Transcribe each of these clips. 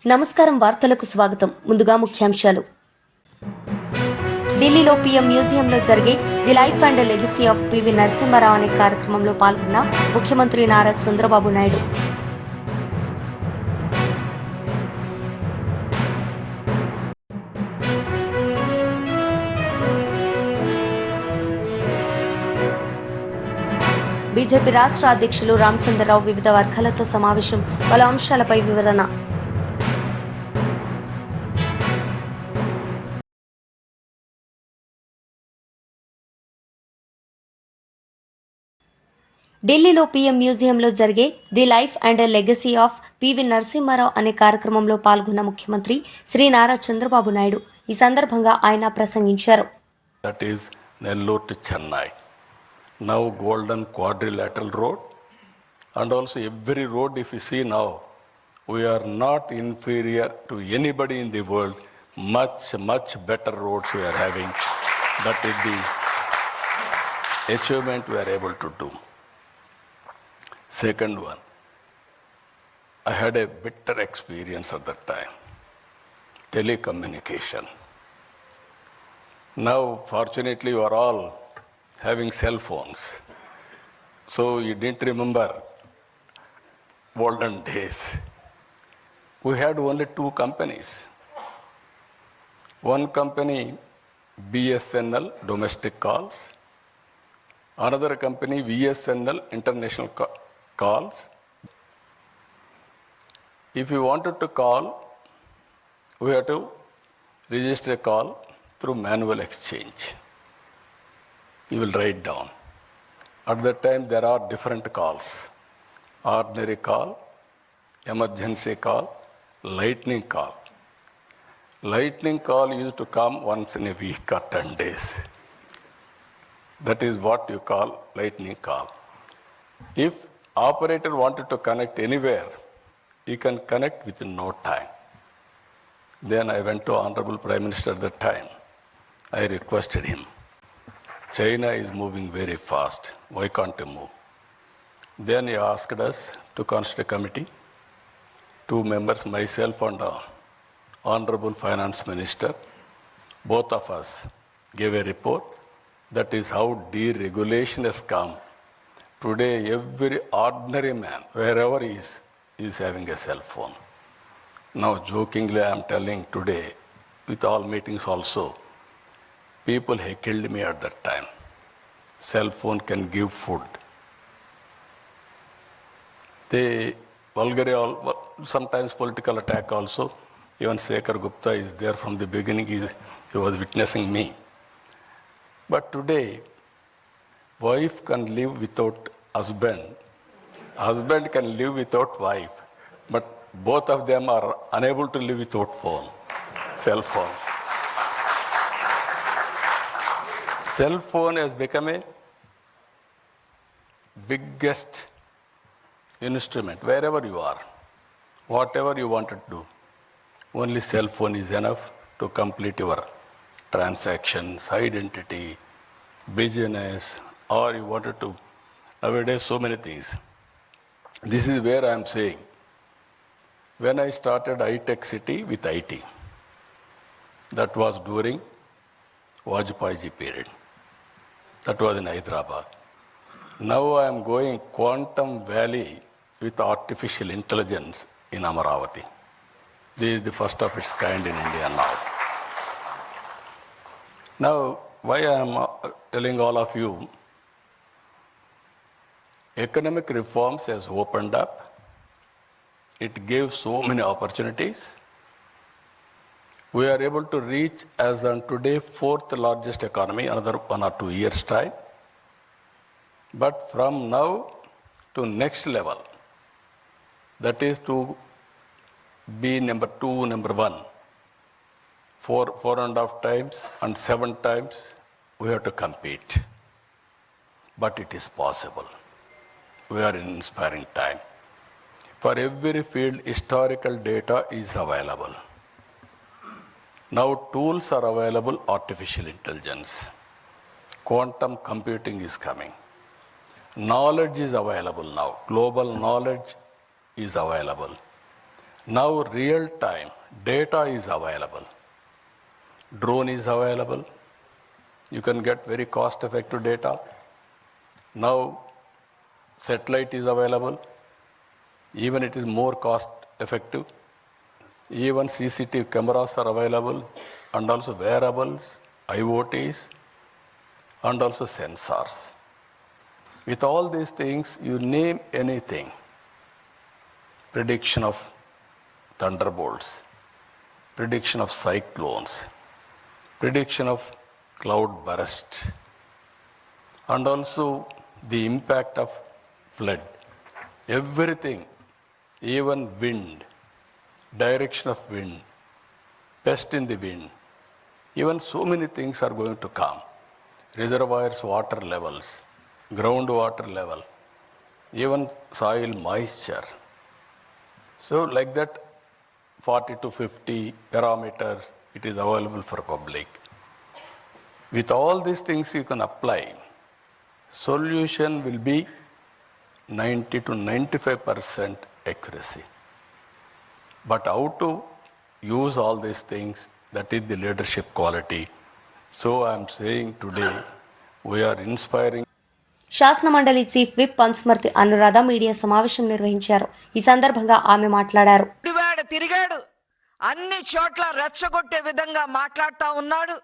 నమస్కారం వార్తలకు స్వాగతం. ముందుగా ముఖ్యాంశాలు. ఢిల్లీలో పీఎం మ్యూజియంలో జరిగే the life and legacy of PV Narasimha Rao అనే కార్యక్రమంలో పాల్గొన్న ముఖ్యమంత్రి నారా చంద్రబాబు నాయుడు. బీజేపీ రాష్ట్ర అధ్యక్షులు రామచంద్రరావు వివిధ వర్గాలతో సమావేశం, పలు అంశాలపై వివరణ. ఢిల్లీలో పీఎం మ్యూజియంలో జరిగే the life and legacy of PV Narasimha Rao అనే కార్యక్రమంలో పాల్గొన్న ముఖ్యమంత్రి శ్రీ నారా చంద్రబాబు నాయుడు ఈ సందర్భంగా ఆయన ప్రసంగించారు. That is Nellore to Chennai. Now golden quadrilateral road, and also every road if you see now, we are not inferior to anybody in the world. Much better roads we are having. That is the achievement we are able to do. Second one, I had a bitter experience at that time. Telecommunication. Now, fortunately, you are all having cell phones. So you didn't remember olden days. We had only two companies. One company, BSNL, domestic calls. Another company, VSNL, international calls. If you wanted to call, we had to register a call through manual exchange. You will write down. At that time, there are different calls. Ordinary call, emergency call, lightning call. Lightning call used to come once in a week or 10 days. That is what you call lightning call. If operator wanted to connect anywhere, he can connect within no time. Then I went to Honorable Prime Minister at that time. I requested him, China is moving very fast. Why can't you move? Then he asked us to constitute a committee. Two members, myself and Honorable Finance Minister, both of us gave a report. That is how deregulation has come. Today, every ordinary man, wherever he is having a cell phone. Now, jokingly, I am telling today, with all meetings also, people heckled me at that time. Cell phone can give food. They vulgarly, sometimes political attack also. Even Shekhar Gupta is there from the beginning. He was witnessing me. But today, wife can live without husband. Husband can live without wife. But both of them are unable to live without phone, cell phone. Cell phone has become a biggest instrument wherever you are, whatever you want to do. Only cell phone is enough to complete your transactions, identity, business, or you wanted to. Nowadays, so many things. This is where I am saying, when I started iTech City with IT, that was during Vajpayee period. That was in Hyderabad. Now I am going Quantum Valley with artificial intelligence in Amaravati. This is the first of its kind in India now. Now, why I am telling all of you, economic reforms has opened up. It gave so many opportunities. We are able to reach, as on today, fourth largest economy, another 1 or 2 years' time. But from now to next level, that is to be number 2, number 1, 4.5 times and 7 times, we have to compete. But it is possible. We are in inspiring time. For every field, historical data is available. Now tools are available, artificial intelligence. Quantum computing is coming. Knowledge is available now. Global knowledge is available. Now real time data is available. Drone is available. You can get very cost effective data. Now satellite is available. Even it is more cost effective. Even CCTV cameras are available, and also wearables, IoTs, and also sensors. With all these things, you name anything. Prediction of thunderbolts, prediction of cyclones, prediction of cloud burst, and also the impact of flood. Everything, even wind, direction of wind, pest in the wind, even so many things are going to come. Reservoirs, water levels, groundwater level, even soil moisture. So like that, 40 to 50 parameters, it is available for public. With all these things you can apply, solution will be 90 to 95% accuracy. But how to use all these things, that is the leadership quality. So I am saying today, we are inspiring. శాసన మండలి chief whip Panchumarthi Anuradha media సమావేశం నిర్వహించారు. ఈ సందర్భంగా ఆమె మాట్లాడారు. తిరిగాడు, అన్ని చోట్ల రెచ్చగొట్టే విధంగా మాట్లాడుతూ ఉన్నాడు.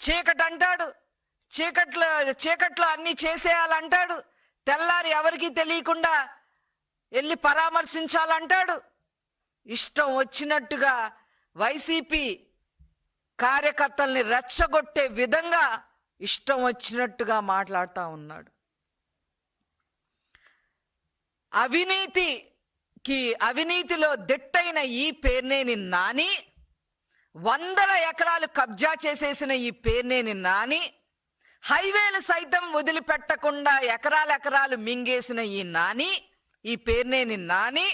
చీకటి అంటాడు, చీకట్లో అన్ని చేసేయాలంటాడు. తెల్లారి ఎవరికి తెలియకుండా వెళ్ళి పరామర్శించాలంటాడు. ఇష్టం వచ్చినట్టుగా వైసీపీ కార్యకర్తల్ని రెచ్చగొట్టే విధంగా ఇష్టం వచ్చినట్టుగా మాట్లాడుతూ ఉన్నాడు. అవినీతిలో దిట్టైన ఈ పేర్నేని నాని, 100 ఎకరాలు కబ్జా చేసేసిన ఈ పేర్నేని నాని, హైవేలు సైతం వదిలిపెట్టకుండా ఎకరాలు మింగేసిన ఈ నాని, ఈ పేర్నేని నాని,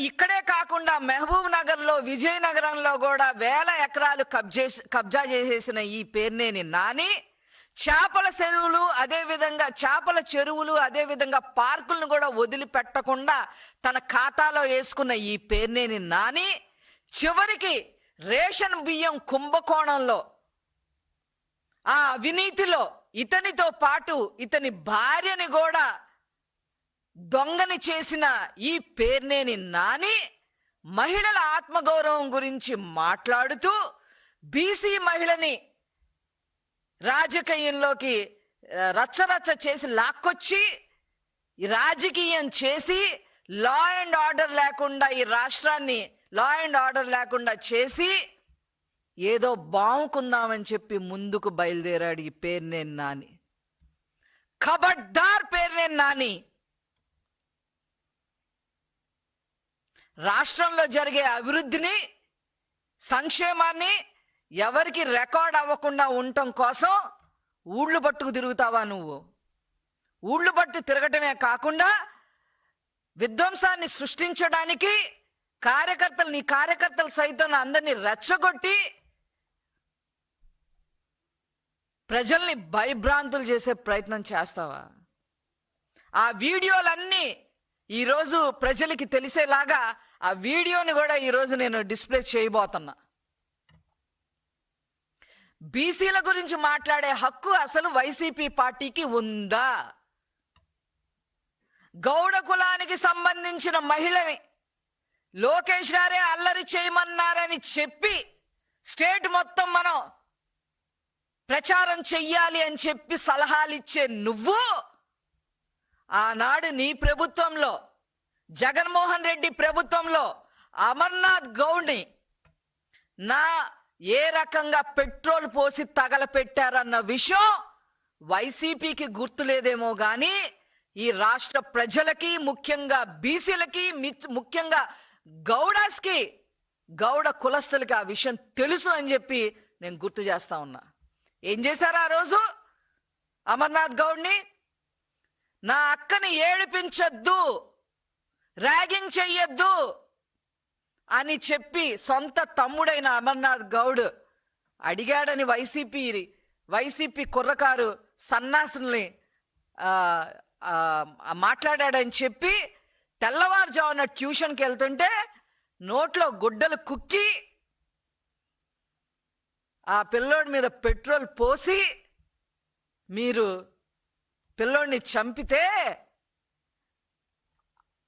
ఇక్కడే కాకుండా మహబూబ్ నగర్లో, విజయనగరంలో కూడా 1000 ఎకరాలు కబ్జా చేసేసిన ఈ పేర్నేని నాని, చేపల చెరువులు అదేవిధంగా పార్కులను కూడా వదిలిపెట్టకుండా తన ఖాతాలో వేసుకున్న ఈ పేర్నేని నాని, చివరికి రేషన్ బియ్యం కుంభకోణంలో, ఆ అవినీతిలో ఇతనితో పాటు ఇతని భార్యని కూడా దొంగని చేసిన ఈ పేర్నేని నాని, మహిళల ఆత్మగౌరవం గురించి మాట్లాడుతూ బీసీ మహిళని రాజకీయంలోకి రచ్చరచ్చ చేసి లాక్కొచ్చి రాజకీయం చేసి లా అండ్ ఆర్డర్ లేకుండా ఈ రాష్ట్రాన్ని చేసి ఏదో బావుకుందామని చెప్పి ముందుకు బయలుదేరాడు ఈ పేర్నేని నాని. ఖబర్దార్ పేర్నేని నాని, రాష్ట్రంలో జరిగే అభివృద్ధిని, సంక్షేమాన్ని ఎవరికి రికార్డ్ అవ్వకుండా ఉండటం కోసం ఊళ్ళు పట్టుకు తిరుగుతావా నువ్వు? ఊళ్ళు పట్టు తిరగటమే కాకుండా విధ్వంసాన్ని సృష్టించడానికి నీ కార్యకర్తలు సైతం అందరినీ రెచ్చగొట్టి ప్రజల్ని భయభ్రాంతులు చేసే ప్రయత్నం చేస్తావా? ఆ వీడియోలన్నీ ఈరోజు ప్రజలకి తెలిసేలాగా ఆ వీడియోని కూడా ఈరోజు నేను డిస్ప్లే చేయబోతున్నా. బీసీల గురించి మాట్లాడే హక్కు అసలు వైసీపీ పార్టీకి ఉందా? గౌడ కులానికి సంబంధించిన మహిళని లోకేష్ గారే అల్లరి చేయమన్నారని చెప్పి స్టేట్ మొత్తం మనం ప్రచారం చెయ్యాలి అని చెప్పి సలహాలు ఇచ్చే నువ్వు, ఆనాడు నీ ప్రభుత్వంలో, జగన్మోహన్ రెడ్డి ప్రభుత్వంలో అమర్నాథ్ గౌడ్ని ఏ రకంగా పెట్రోల్ పోసి తగలపెట్టారన్న విషయం వైసీపీకి గుర్తులేదేమో గాని ఈ రాష్ట్ర ప్రజలకి, ముఖ్యంగా బీసీలకి, ముఖ్యంగా గౌడాస్కి, గౌడ కులస్తులకి ఆ విషయం తెలుసు అని చెప్పి నేను గుర్తు చేస్తా ఉన్నా. ఏం చేశారు ఆ రోజు? అమర్నాథ్ గౌడ్ని నా అక్కని ఏడిపించొద్దు, ర్యాగింగ్ చెయ్యొద్దు అని చెప్పి సొంత తమ్ముడైన అమర్నాథ్ గౌడ్ అడిగాడని వైసీపీ కుర్రకారు సన్నాసుల్ని మాట్లాడాడని చెప్పి తెల్లవారుజామున ట్యూషన్కి వెళ్తుంటే నోట్లో గుడ్డలు కుక్కి ఆ పిల్లోడి మీద పెట్రోల్ పోసి మీరు పిల్లోడిని చంపితే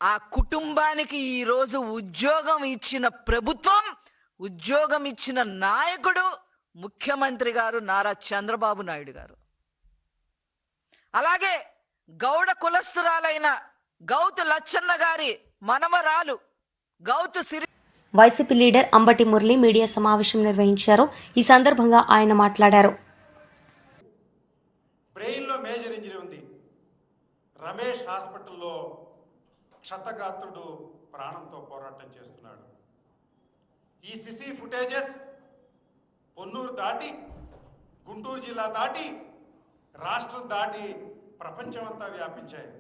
ఆ కుటుంబానికి ఈరోజు ఉద్యోగం ఇచ్చిన ప్రభుత్వం, ఉద్యోగం ఇచ్చిన నాయకుడు ముఖ్యమంత్రి గారు నారా చంద్రబాబు నాయుడు గారు. అలాగే గౌడ కులస్తురాలైన గౌతు లచ్చన్న గారి మనమరాలు Gouthu Siri YCP leader Ambati Murali media సమావేశం నిర్వహించారు. ఈ సందర్భంగా ఆయన మాట్లాడారు. బ్రెయిన్లో మేజర్ ఇంజరీ ఉంది. రమేష్ హాస్పిటల్లో క్షతగాత్రుడు ప్రాణంతో పోరాటం చేస్తున్నాడు. ఈ సిసి ఫుటేజెస్ పొన్నూరు దాటి, గుంటూరు జిల్లా దాటి, రాష్ట్రం దాటి ప్రపంచమంతా వ్యాపించాయి.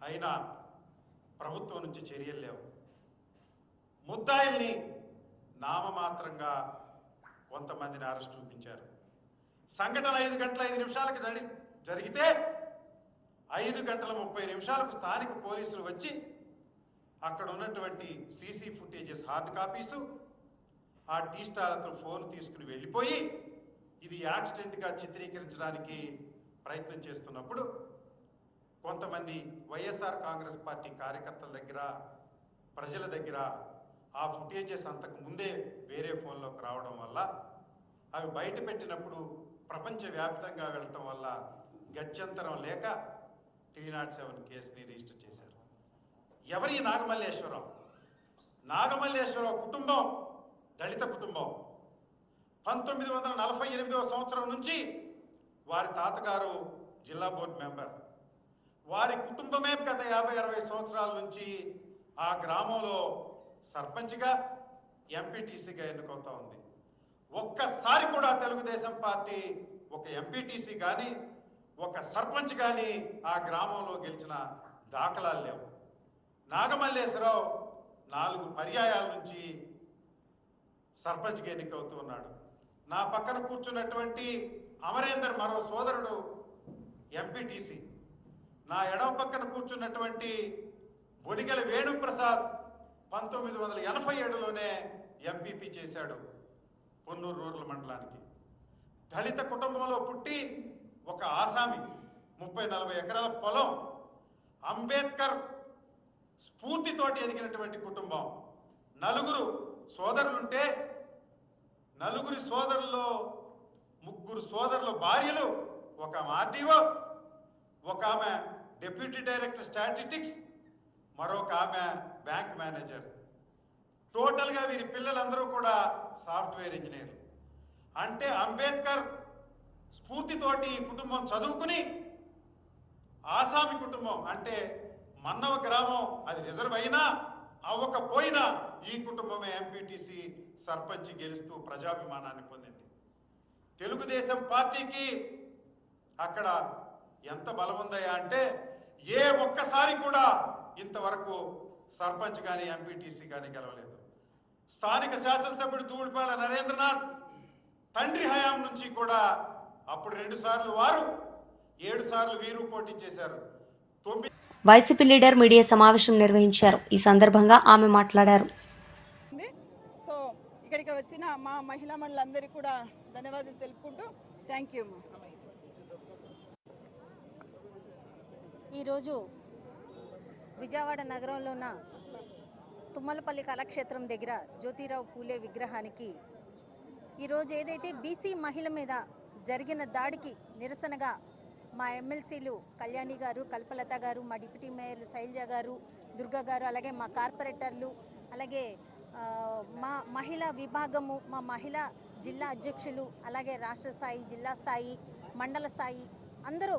అయినా ప్రభుత్వం నుంచి చర్యలు లేవు. ముద్దాయిల్ని నామమాత్రంగా కొంతమందిని అరెస్ట్ చూపించారు. సంఘటన 5 గంటల 5 నిమిషాలకు జరిగితే 5 గంటల 30 నిమిషాలకు స్థానిక పోలీసులు వచ్చి అక్కడ ఉన్నటువంటి సీసీ ఫుటేజెస్ హార్డ్ కాపీసు, ఆ టీ స్టార్ అతను ఫోన్ తీసుకుని వెళ్ళిపోయి ఇది యాక్సిడెంట్గా చిత్రీకరించడానికి ప్రయత్నం చేస్తున్నప్పుడు కొంతమంది వైఎస్ఆర్ కాంగ్రెస్ పార్టీ కార్యకర్తల దగ్గర, ప్రజల దగ్గర ఆ ఫుటేజెస్ అంతకు ముందే వేరే ఫోన్లోకి రావడం వల్ల అవి బయట పెట్టినప్పుడు ప్రపంచవ్యాప్తంగా వెళ్ళటం వల్ల గత్యంతరం లేక 307 కేసుని రిజిస్టర్ చేశారు. ఎవరి నాగమల్లేశ్వరరావు? నాగమల్లేశ్వరరావు కుటుంబం దళిత కుటుంబం. 1948వ సంవత్సరం నుంచి వారి తాతగారు జిల్లా బోర్డు మెంబర్. వారి కుటుంబమే గత 50-60 సంవత్సరాల నుంచి ఆ గ్రామంలో సర్పంచ్గా, ఎంపీటీసీగా ఎన్నుకవుతా ఉంది. ఒక్కసారి కూడా తెలుగుదేశం పార్టీ ఒక ఎంపీటీసీ కానీ, ఒక సర్పంచ్ కానీ ఆ గ్రామంలో గెలిచిన దాఖలాలు లేవు. నాగమల్లేశ్వరరావు 4 పర్యాయాల నుంచి సర్పంచ్గా ఎన్నికవుతూ ఉన్నాడు. నా పక్కన కూర్చున్నటువంటి అమరేందర్ మరో సోదరుడు ఎంపీటీసీ. నా ఎడమ పక్కన కూర్చున్నటువంటి బొనిగెల వేణుప్రసాద్ 1987లోనే ఎంపీపీ చేశాడు పొన్నూరు రూరల్ మండలానికి. దళిత కుటుంబంలో పుట్టి ఒక ఆసామి, 30-40 ఎకరాల పొలం, అంబేద్కర్ స్ఫూర్తితోటి ఎదిగినటువంటి కుటుంబం. 4 సోదరులుంటే 4 సోదరుల్లో 3 సోదరుల భార్యలు, ఒక ఆర్డీఓ, ఒక ఆమె డిప్యూటీ డైరెక్టర్ స్టాటిస్టిక్స్, మరొక ఆమె బ్యాంక్ మేనేజర్. టోటల్గా వీరి పిల్లలందరూ కూడా సాఫ్ట్వేర్ ఇంజనీర్లు. అంటే అంబేద్కర్ స్ఫూర్తితోటి ఈ కుటుంబం చదువుకుని ఆసామి కుటుంబం అంటే మన్నవ గ్రామం అది రిజర్వ్ అయినా అవ్వకపోయినా ఈ కుటుంబమే ఎంపీటీసీ సర్పంచ్ గెలుస్తూ ప్రజాభిమానాన్ని పొందింది. తెలుగుదేశం పార్టీకి అక్కడ ఎంత బలం ఉందయ్యా అంటే ఏ ఒక్కసారి కూడా ఇంతవరకు సర్పంచ్ కానీ ఎంపీటీసీ కానీ గెలవలేదు. స్థానిక శాసనసభ్యుడు ధూళిపాల నరేంద్రనాథ్ తండ్రి హయాం నుంచి కూడా అప్పుడు 2 సార్లు వారు, 7 సార్లు వీరు పోటీ చేశారు. వైసీపీ లీడర్ మీడియా సమావేశం నిర్వహించారు. ఈ సందర్భంగా ఆమె మాట్లాడారు. సో ఇక్కడికి వచ్చిన మా మహిళా మండలందరికీ కూడా ధన్యవాదాలు తెలుపుకుంటూ థ్యాంక్ యూ. ఈరోజు విజయవాడ నగరంలో ఉన్న తుమ్మలపల్లి కళాక్షేత్రం దగ్గర జ్యోతిరావు పూలే విగ్రహానికి ఈరోజు ఏదైతే బీసీ మహిళ మీద జరిగిన దాడికి నిరసనగా మా ఎమ్మెల్సీలు కళ్యాణి గారు, కల్పలత గారు, మా డిప్యూటీ మేయర్ శైలజ గారు, దుర్గా గారు, అలాగే మా కార్పొరేటర్లు, అలాగే మా మహిళా విభాగము, మా మహిళా జిల్లా అధ్యక్షులు, అలాగే రాష్ట్ర స్థాయి, జిల్లా స్థాయి, మండల స్థాయి అందరూ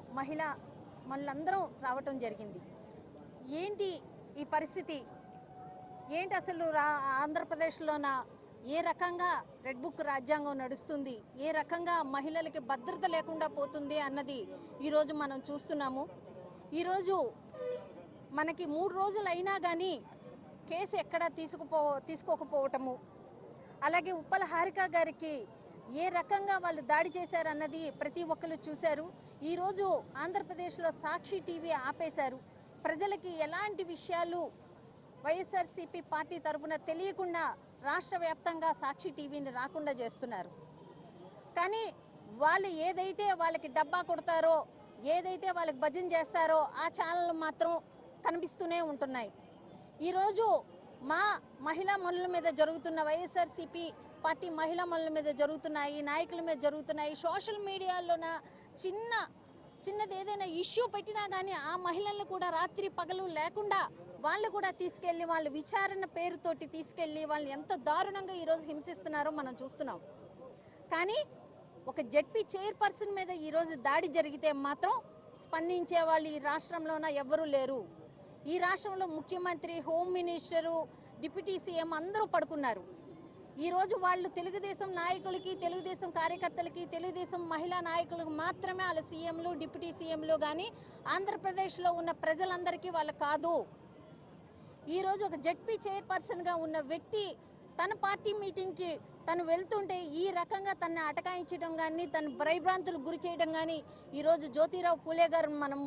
మళ్ళందరం రావటం జరిగింది. ఏంటి ఈ పరిస్థితి? ఏంటి అసలు ఆంధ్రప్రదేశ్లోన ఏ రకంగా రెడ్ బుక్ రాజ్యాంగం నడుస్తుంది, ఏ రకంగా మహిళలకి భద్రత లేకుండా పోతుంది అన్నది ఈరోజు మనం చూస్తున్నాము. ఈరోజు మనకి 3 రోజులు అయినా కానీ కేసు ఎక్కడా తీసుకోకపోవటము, అలాగే ఉప్పల హారిక గారికి ఏ రకంగా వాళ్ళు దాడి చేశారన్నది ప్రతి ఒక్కరు చూశారు. ఈరోజు ఆంధ్రప్రదేశ్లో సాక్షి టీవీ ఆపేశారు. ప్రజలకి ఎలాంటి విషయాలు వైఎస్ఆర్సీపీ పార్టీ తరఫున తెలియకుండా రాష్ట్ర వ్యాప్తంగా సాక్షి టీవీని రాకుండా చేస్తున్నారు. కానీ వాళ్ళు ఏదైతే వాళ్ళకి డబ్బా కొడతారో, ఏదైతే వాళ్ళకి భజన చేస్తారో ఆ ఛానళ్ళు మాత్రం కనిపిస్తూనే ఉంటున్నాయి. ఈరోజు మా మహిళా మనుల మీద జరుగుతున్న వైఎస్ఆర్సీపీ పార్టీ మహిళా మనుల మీద జరుగుతున్నాయి, నాయకుల మీద జరుగుతున్నాయి. సోషల్ మీడియాలోన చిన్నది ఏదైనా ఇష్యూ పెట్టినా కానీ ఆ మహిళలను కూడా రాత్రి పగలు లేకుండా వాళ్ళు కూడా తీసుకెళ్ళి వాళ్ళ విచారణ పేరుతోటి తీసుకెళ్ళి వాళ్ళు ఎంత దారుణంగా ఈరోజు హింసిస్తున్నారో మనం చూస్తున్నాం. కానీ ఒక జెడ్పీ చైర్పర్సన్ మీద ఈరోజు దాడి జరిగితే మాత్రం స్పందించే వాళ్ళు ఈ రాష్ట్రంలోన ఎవ్వరూ లేరు. ఈ రాష్ట్రంలో ముఖ్యమంత్రి, హోమ్ మినిస్టరు, డిప్యూటీ సీఎం అందరూ పడుకున్నారు. ఈరోజు వాళ్ళు తెలుగుదేశం నాయకులకి, తెలుగుదేశం కార్యకర్తలకి, తెలుగుదేశం మహిళా నాయకులకు మాత్రమే వాళ్ళ సీఎంలు, డిప్యూటీ సీఎంలు కానీ ఆంధ్రప్రదేశ్లో ఉన్న ప్రజలందరికీ వాళ్ళు కాదు. ఈరోజు ఒక జెడ్పీ చైర్పర్సన్గా ఉన్న వ్యక్తి తన పార్టీ మీటింగ్కి తను వెళ్తుంటే ఈ రకంగా తనని అటకాయించడం కానీ, తను భయభ్రాంతులకు గురి చేయడం కానీ ఈరోజు జ్యోతిరావు పూలే గారు మనం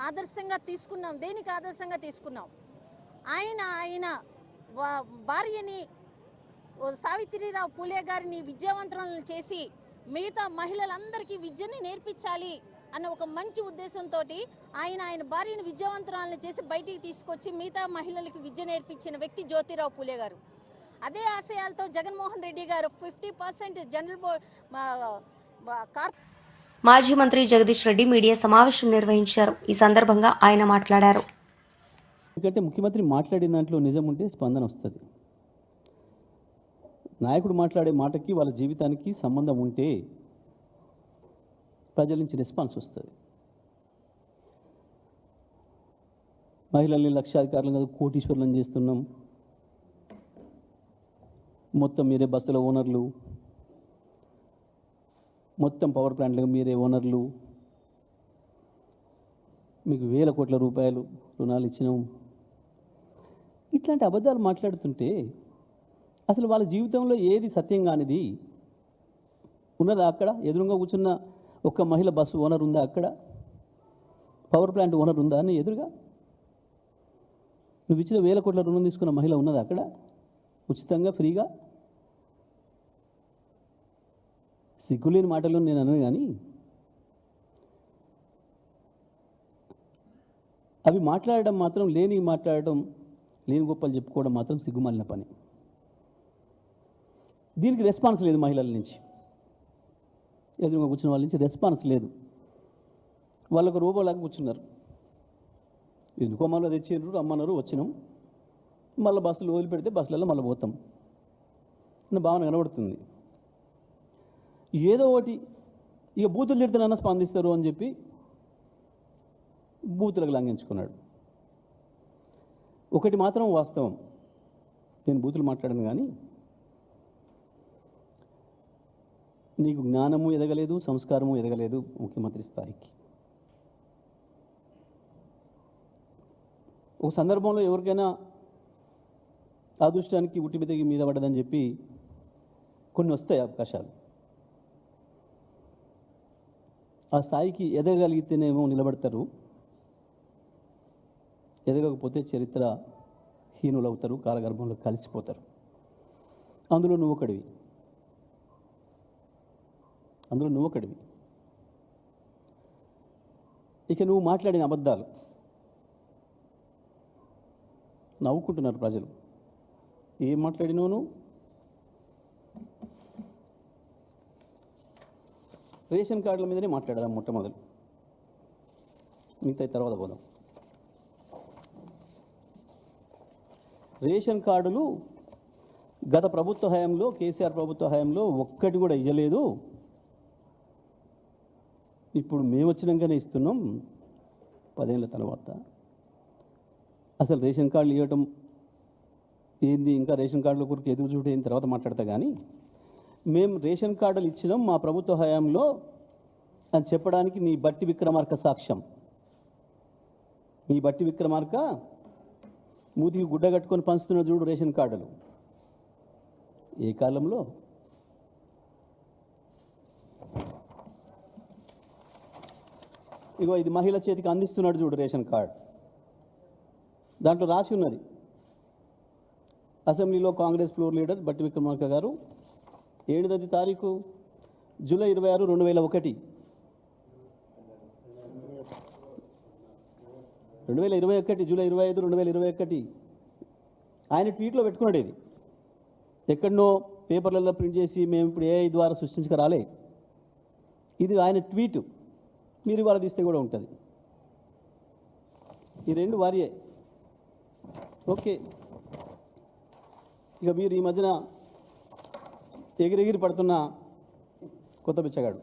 ఆదర్శంగా తీసుకున్నాం. దేనికి ఆదర్శంగా తీసుకున్నాం? ఆయన భార్యని సావిత్రిరావు పూలే గారిని విద్యావంతులను చేసి మిగతా మహిళలందరికీ విద్యని నేర్పించాలి అన్న ఒక మంచి ఉద్దేశంతో ఆయన భార్యను విద్యావంతురాలను చేసి బయటికి తీసుకొచ్చి మిగతా మహిళలకి విద్య నేర్పించిన వ్యక్తి జ్యోతిరావు పూలే గారు. అదే ఆశయాలతో జగన్మోహన్ రెడ్డి గారు 50% జనరల్ మాజీ మంత్రి జగదీష్ రెడ్డి మీడియా సమావేశం నిర్వహించారు. ఈ సందర్భంగా ఆయన మాట్లాడారు. ఎందుకంటే ముఖ్యమంత్రి మాట్లాడిన దాంట్లో నిజం ఉంటే స్పందన వస్తుంది. నాయకుడు మాట్లాడే మాటకి వాళ్ళ జీవితానికి సంబంధం ఉంటే ప్రజల నుంచి రెస్పాన్స్ వస్తుంది. మహిళల్ని లక్షాధికారులను కాదు కోటీశ్వరులను చేస్తున్నాం, మొత్తం మీరే బస్సుల ఓనర్లు, మొత్తం పవర్ ప్లాంట్లకు మీరే ఓనర్లు, మీకు వేల కోట్ల రూపాయలు రుణాలు ఇచ్చినాం, ఇట్లాంటి అబద్ధాలు మాట్లాడుతుంటే అసలు వాళ్ళ జీవితంలో ఏది సత్యం కానిది ఉన్నదా? అక్కడ ఎదురుగా కూర్చున్న ఒక్క మహిళ బస్సు ఓనర్ ఉందా? అక్కడ పవర్ ప్లాంట్ ఓనర్ ఉందా అని ఎదురుగా నువ్వు ఇచ్చిన వేల కోట్ల రుణం తీసుకున్న మహిళ ఉన్నదా అక్కడ ఉచితంగా ఫ్రీగా? సిగ్గులేని మాటలు నేను అన్నాను, కానీ అవి మాట్లాడడం మాత్రం మాట్లాడడం లేని గొప్పలు చెప్పుకోవడం మాత్రం సిగ్గుమాలిన పని. దీనికి రెస్పాన్స్ లేదు మహిళల నుంచి, ఎదురుగా కూర్చున్న వాళ్ళ నుంచి రెస్పాన్స్ లేదు. వాళ్ళకు రోబోలాగా కూర్చున్నారు. ఎందుకో మళ్ళీ తెచ్చిండ్రు, రమ్మన్నారు, వచ్చినాం, మళ్ళీ బస్సులు వదిలిపెడితే బస్సులలో మళ్ళీ పోతాం అన్న భావన కనబడుతుంది. ఏదో ఒకటి ఇక బూతులు తిడుతున్నా స్పందిస్తారు అని చెప్పి బూతులకు లంఘించుకున్నాడు. ఒకటి మాత్రం వాస్తవం, నేను బూతులు మాట్లాడాను, కానీ నీకు జ్ఞానము ఎదగలేదు, సంస్కారము ఎదగలేదు ముఖ్యమంత్రి స్థాయికి. ఒక సందర్భంలో ఎవరికైనా అదృష్టానికి ఉట్టి మీద పడ్డదని చెప్పి కొన్ని వస్తాయి అవకాశాలు. ఆ స్థాయికి ఎదగలిగితేనేమో నిలబడతారు, ఎదగకపోతే చరిత్ర హీనులవుతారు, కాలగర్భంలో కలిసిపోతారు. అందులో నువ్వు ఒకడివి. ఇక నువ్వు మాట్లాడిన అబద్ధాలు నవ్వుకుంటున్నారు ప్రజలు. ఏం మాట్లాడినావు నువ్వు? రేషన్ కార్డుల మీదనే మాట్లాడదాం మొట్టమొదలు, మిగతా తర్వాత పోదాం. రేషన్ కార్డులు గత ప్రభుత్వ హయాంలో, కేసీఆర్ ప్రభుత్వ హయాంలో ఒక్కటి కూడా ఇవ్వలేదు. ఇప్పుడు మేము వచ్చినాకనే ఇస్తున్నాం 10 ఏళ్ళ తర్వాత. అసలు రేషన్ కార్డులు ఇవ్వటం ఏంది, ఇంకా రేషన్ కార్డుల కొరకు ఎదురు చూడ అయిన తర్వాత మాట్లాడతా, కానీ మేము రేషన్ కార్డులు ఇచ్చినాం మా ప్రభుత్వ హయాంలో అని చెప్పడానికి నీ బట్టి విక్రమార్క సాక్ష్యం. మీ బట్టి విక్రమార్క మూతికి గుడ్డ కట్టుకొని పంచుతున్న చూడు రేషన్ కార్డులు. ఏ కాలంలో? ఇగో ఇది మహిళ చేతికి అందిస్తున్నాడు చూడు రేషన్ కార్డు. దాంట్లో రాసి ఉన్నది అసెంబ్లీలో కాంగ్రెస్ ఫ్లోర్ లీడర్ బట్టి విక్రమార్క గారు 7వ తారీఖు జూలై 26, 2021 జూలై 25, 2021 ఆయన ట్వీట్లో పెట్టుకున్నాడు. ఇది ఎక్కడనో పేపర్లలో ప్రింట్ చేసి మేము ఇప్పుడు ఏఐ ద్వారా సృష్టించకరాలే. ఇది ఆయన ట్వీట్. మీరు ఇవాళ తీస్తే కూడా ఉంటుంది. ఈ రెండు వారియే. ఓకే, ఇక మీరు ఈ మధ్యన ఎగిరెగిరి పడుతున్న కొత్త బిచ్చగాడు.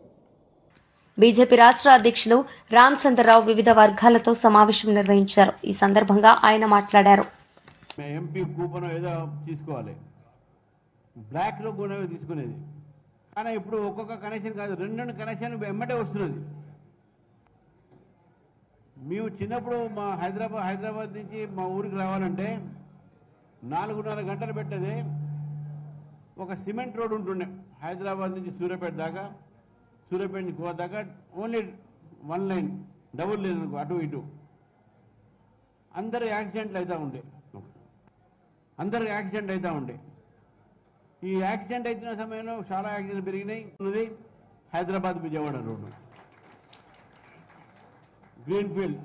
బీజేపీ రాష్ట్ర అధ్యక్షులు రామచంద్రరావు వివిధ వర్గాలతో సమావేశం నిర్వహించారు. ఈ సందర్భంగా ఆయన మాట్లాడారు. ఎంపీ కూపన్ ఏదో తీసుకోవాలి, బ్లాక్లో కూడా తీసుకునేది. కానీ ఇప్పుడు ఒక్కొక్క కనెక్షన్ కాదు, 2 కనెక్షన్లు వెంబడే వస్తున్నది. మేము చిన్నప్పుడు మా హైదరాబాద్ నుంచి మా ఊరికి రావాలంటే 4.5 గంటలు పెట్టేది. ఒక సిమెంట్ రోడ్ ఉంటుండే హైదరాబాద్ నుంచి సూర్యాపేట దాకా, సూర్యాపేట నుంచి గోవా దాకా ఓన్లీ 1 లైన్, డబుల్ లేన్ అనుకో, అటు ఇటు. అందరు యాక్సిడెంట్లు అవుతూ ఉండే. ఈ యాక్సిడెంట్ అవుతున్న సమయంలో చాలా యాక్సిడెంట్ పెరిగినాయి. ఉన్నది హైదరాబాద్ విజయవాడ రోడ్డు, గ్రీన్ఫీల్డ్.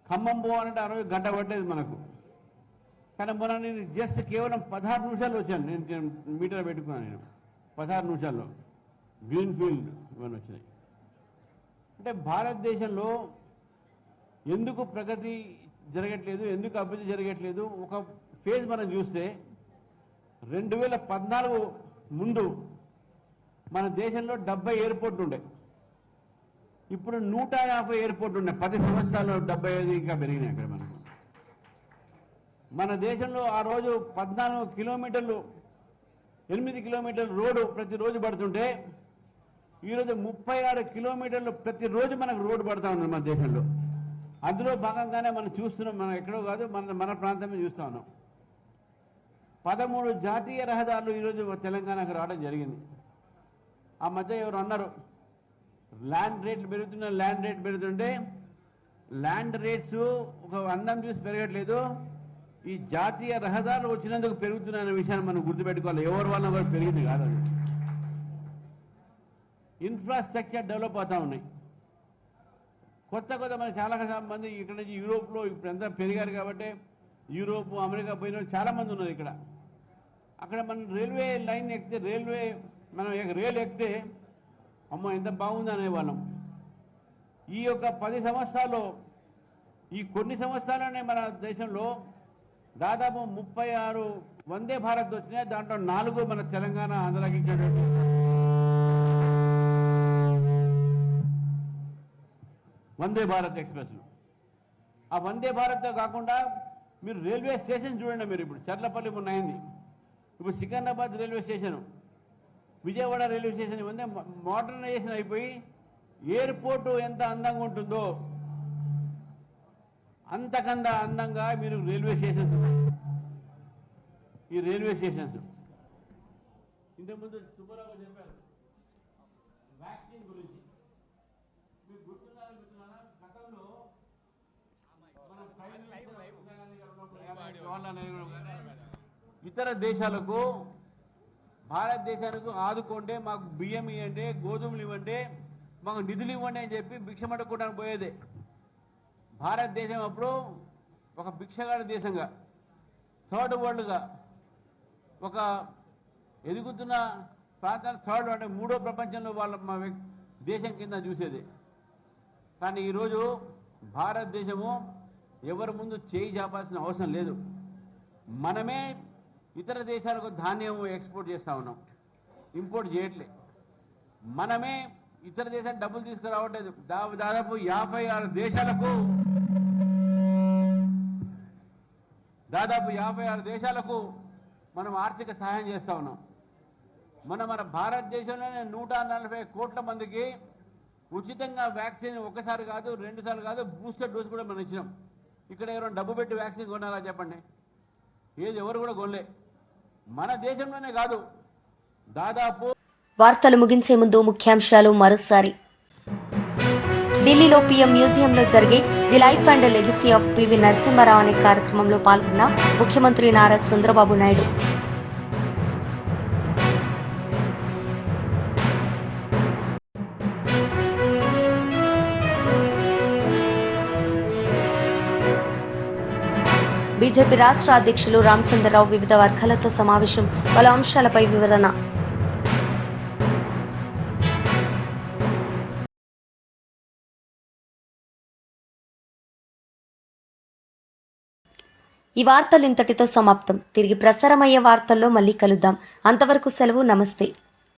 ఖమ్మం పోవాలంటే 60 గంట పట్టేది మనకు. కానీ మొన్న నేను జస్ట్ కేవలం 16 నిమిషాల్లో వచ్చాను. నేను మీటర్ పెట్టుకున్నాను. నేను 16 నిమిషాల్లో గ్రీన్ఫీల్డ్ ఇవన్నీ వచ్చినాయి. అంటే భారతదేశంలో ఎందుకు ప్రగతి జరగట్లేదు, ఎందుకు అభివృద్ధి జరగట్లేదు? ఒక ఫేజ్ మనం చూస్తే 2014 ముందు మన దేశంలో 70 ఎయిర్పోర్ట్లు ఉండే. ఇప్పుడు 150 ఎయిర్పోర్ట్లు ఉన్నాయి. 10 సంవత్సరాల్లో 75 ఇంకా పెరిగినాయి అక్కడ మనకు. మన దేశంలో ఆ రోజు 14 కిలోమీటర్లు, 8 కిలోమీటర్ల రోడ్డు ప్రతిరోజు పడుతుంటే ఈరోజు 36 కిలోమీటర్లు ప్రతిరోజు మనకు రోడ్డు పడతా ఉంది మన దేశంలో. అందులో భాగంగానే మనం చూస్తున్నాం. మనం ఎక్కడో కాదు, మన ప్రాంతమే చూస్తూ ఉన్నాం. 13 జాతీయ రహదారులు ఈరోజు తెలంగాణకు రావడం జరిగింది. ఆ మధ్య ఎవరు అన్నారు ల్యాండ్ రేట్లు పెరుగుతుంటే ల్యాండ్ రేట్స్ ఒక అందం చూసి పెరగట్లేదు, ఈ జాతీయ రహదారులు వచ్చినందుకు పెరుగుతున్న విషయాన్ని మనం గుర్తుపెట్టుకోవాలి. ఎవరి వల్ల కూడా పెరిగింది కాదు. అది ఇన్ఫ్రాస్ట్రక్చర్ డెవలప్ అవుతూ ఉన్నాయి. కొత్త మన చాలా మంది ఇక్కడ నుంచి యూరోప్లో ఇప్పుడంతా పెరిగారు కాబట్టి యూరోప్, అమెరికా పోయిన వాళ్ళు చాలామంది ఉన్నారు ఇక్కడ. అక్కడ మనం రైల్వే లైన్ ఎక్కితే, రైలు ఎక్కితే అమ్మ ఎంత బాగుంది అనేవాళ్ళం. ఈ యొక్క 10 సంవత్సరాల్లో, ఈ కొన్ని సంవత్సరాల్లోనే మన దేశంలో దాదాపు 36 వందే భారత్ వచ్చినాయి. దాంట్లో 4 మన తెలంగాణ, ఆంధ్రాకి ఇచ్చేటట్టు. వందే భారత్ ఎక్స్ప్రెస్లు. ఆ వందే భారత్తో కాకుండా మీరు రైల్వే స్టేషన్ చూడండి. మీరు ఇప్పుడు చర్లపల్లి మొన్న అయింది, ఇప్పుడు Secunderabad railway station, Vijayawada railway station ఇవన్నీ మోడర్నైజేషన్ అయిపోయి ఎయిర్పోర్టు ఎంత అందంగా ఉంటుందో అంతకంత అందంగా మీరు రైల్వే స్టేషన్స్, ఈ రైల్వే స్టేషన్స్. ఇంతకుముందు సుబ్బారావు చెప్పారు వ్యాక్సిన్ గురించి. మీకు గుర్తున్నారా గతంలో ఇతర దేశాలకు, భారతదేశానికి ఆదుకోండి, మాకు బియ్యం ఇవ్వండి, గోధుమలు ఇవ్వండి, మాకు నిధులు ఇవ్వండి అని చెప్పి భిక్షమడుకోవడానికి పోయేదే. భారతదేశం అప్పుడు ఒక భిక్షగాడి దేశంగా, థర్డ్ వరల్డ్గా, ఒక ఎదుగుతున్న ప్రాంతాన్ని థర్డ్ అంటే 3వ ప్రపంచంలో వాళ్ళ మా దేశం కింద చూసేది. కానీ ఈరోజు భారతదేశము ఎవరి ముందు చేయి చాపాల్సిన అవసరం లేదు. మనమే ఇతర దేశాలకు ధాన్యం ఎక్స్పోర్ట్ చేస్తూ ఉన్నాం, ఇంపోర్ట్ చేయట్లే. మనమే ఇతర దేశాలకు డబ్బులు తీసుకురావట్లేదు. దాదాపు 56 దేశాలకు మనం ఆర్థిక సహాయం చేస్తూ ఉన్నాం. మన భారతదేశంలోనే 140 కోట్ల మందికి ఉచితంగా వ్యాక్సిన్ ఒకసారి కాదు, 2 సార్లు కాదు, బూస్టర్ డోస్ కూడా మనం ఇచ్చినాం. ఇక్కడ ఎవరైనా డబ్బు పెట్టి వ్యాక్సిన్ కొనాలా చెప్పండి? ఏది ఎవరు కూడా కొనలే. మన దేశంలోనే కాదు, దాదాపు. వార్తలు ముగించే ముందు ముఖ్యాంశాలు మరోసారి. ఢిల్లీలో పీఎం మ్యూజియంలో జరిగే the life and legacy of PV Narasimha Rao అనే కార్యక్రమంలో పాల్గొన్న ముఖ్యమంత్రి నారా చంద్రబాబు నాయుడు. బీజేపీ రాష్ట్ర అధ్యక్షులు రామచంద్రరావు వివిధ వర్గాలతో సమావేశం, పలు అంశాలపై వివరణ. ఈ వార్తలు ఇంతటితో సమాప్తం. తిరిగి ప్రసారమయ్యే వార్తల్లో మళ్ళీ కలుద్దాం. అంతవరకు సెలవు. నమస్తే.